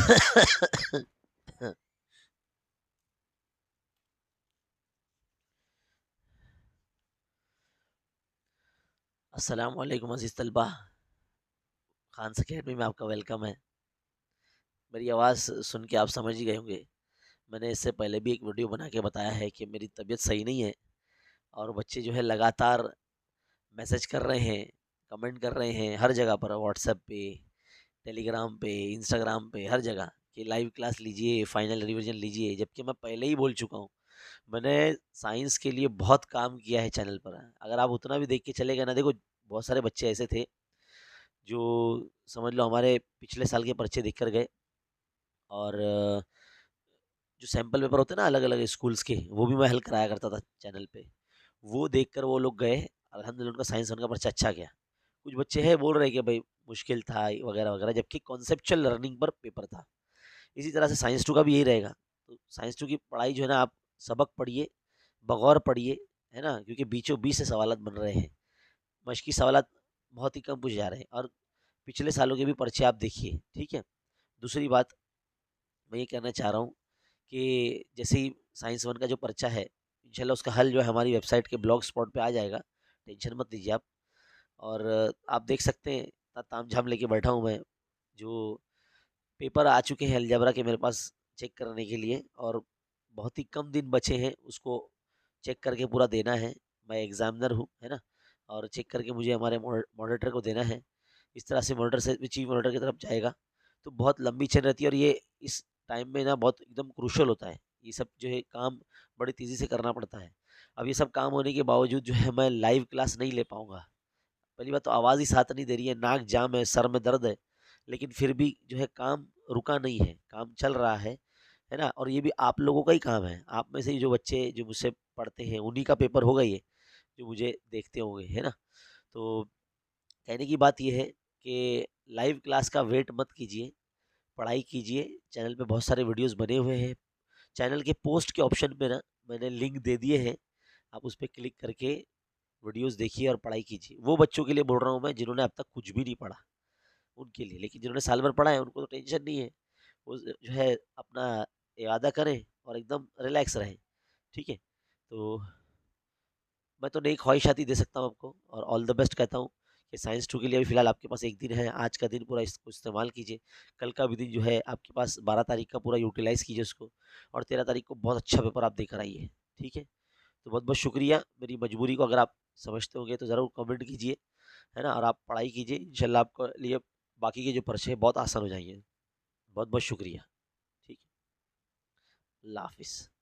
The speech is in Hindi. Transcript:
अस्सलाम वालेकुम अज़ीज़ तलबा, खान अकेडमी में आपका वेलकम है। मेरी आवाज़ सुन के आप समझ ही गए होंगे। मैंने इससे पहले भी एक वीडियो बना के बताया है कि मेरी तबीयत सही नहीं है और बच्चे जो है लगातार मैसेज कर रहे हैं, कमेंट कर रहे हैं हर जगह पर, व्हाट्सएप पे, टेलीग्राम पे, इंस्टाग्राम पे, हर जगह कि लाइव क्लास लीजिए, फाइनल रिवीजन लीजिए। जबकि मैं पहले ही बोल चुका हूँ, मैंने साइंस के लिए बहुत काम किया है चैनल पर। अगर आप उतना भी देख के चले गए ना, देखो बहुत सारे बच्चे ऐसे थे जो समझ लो हमारे पिछले साल के पर्चे देख कर गए, और जो सैंपल पेपर होते हैं ना अलग अलग स्कूल्स के, वो भी मैं हल कराया करता था चैनल पे। वो देखकर वो लोग गए, अल्हम्दुलिल्लाह उनका साइंस वन का पर्चा अच्छा गया। कुछ बच्चे हैं बोल रहे कि भाई मुश्किल था वगैरह वगैरह, जबकि कॉन्सेप्चुअल लर्निंग पर पेपर था। इसी तरह से साइंस टू का भी यही रहेगा। तो साइंस टू की पढ़ाई जो है ना, आप सबक पढ़िए, बगौर पढ़िए, है ना, क्योंकि बीचों बीच से सवालत बन रहे हैं। मश्की सवालत बहुत ही कम पूछे जा रहे हैं, और पिछले सालों के भी पर्चे आप देखिए, ठीक है। दूसरी बात मैं ये कहना चाह रहा हूँ कि जैसे ही साइंस वन का जो पर्चा है, इंशाल्लाह उसका हल जो है हमारी वेबसाइट के ब्लॉग स्पॉट पे आ जाएगा, टेंशन मत लीजिए आप। और आप देख सकते हैं इतना ताम झाम लेके बैठा हूँ मैं, जो पेपर आ चुके हैं अलजबरा के मेरे पास चेक करने के लिए, और बहुत ही कम दिन बचे हैं उसको चेक करके पूरा देना है। मैं एग्जामिनर हूँ, है ना, और चेक करके मुझे हमारे मॉडरेटर को देना है। इस तरह से मॉडरेटर से चीफ मॉडरेटर की तरफ जाएगा। तो बहुत लंबी चेन रहती है, और ये इस टाइम में ना बहुत एकदम क्रूशल होता है। ये सब जो है काम बड़ी तेज़ी से करना पड़ता है। अब ये सब काम होने के बावजूद जो है मैं लाइव क्लास नहीं ले पाऊँगा। पहली बात तो आवाज़ ही साथ नहीं दे रही है, नाक जाम है, सर में दर्द है, लेकिन फिर भी जो है काम रुका नहीं है, काम चल रहा है ना। और ये भी आप लोगों का ही काम है, आप में से ही जो बच्चे जो मुझसे पढ़ते हैं उन्हीं का पेपर होगा ये, जो मुझे देखते होंगे, है ना। तो कहने की बात ये है कि लाइव क्लास का वेट मत कीजिए, पढ़ाई कीजिए। चैनल पे बहुत सारे वीडियोस बने हुए हैं। चैनल के पोस्ट के ऑप्शन पे ना मैंने लिंक दे दिए हैं, आप उस पर क्लिक करके वीडियोस देखिए और पढ़ाई कीजिए। वो बच्चों के लिए बोल रहा हूँ मैं जिन्होंने अब तक कुछ भी नहीं पढ़ा, उनके लिए। लेकिन जिन्होंने साल भर पढ़ा है उनको तो टेंशन नहीं है, वो जो है अपना इरादा करें और एकदम रिलैक्स रहें, ठीक है। तो मैं तो नई ख्वाहिशात ही दे सकता हूँ आपको, और ऑल द बेस्ट कहता हूँ कि साइंस टू के लिए अभी फ़िलहाल आपके पास एक दिन है, आज का दिन पूरा इसको इस्तेमाल कीजिए। कल का भी दिन जो है आपके पास 12 तारीख का पूरा यूटिलाइज़ कीजिए उसको, और 13 तारीख को बहुत अच्छा पेपर आप देकर आइए, ठीक है। तो बहुत बहुत शुक्रिया। मेरी मजबूरी को अगर आप समझते होंगे तो ज़रूर कमेंट कीजिए, है ना, और आप पढ़ाई कीजिए, इंशाल्लाह आपके लिए बाकी के जो पर्चे हैं बहुत आसान हो जाएंगे। बहुत बहुत शुक्रिया, ठीक है। अल्लाह हाफिज़।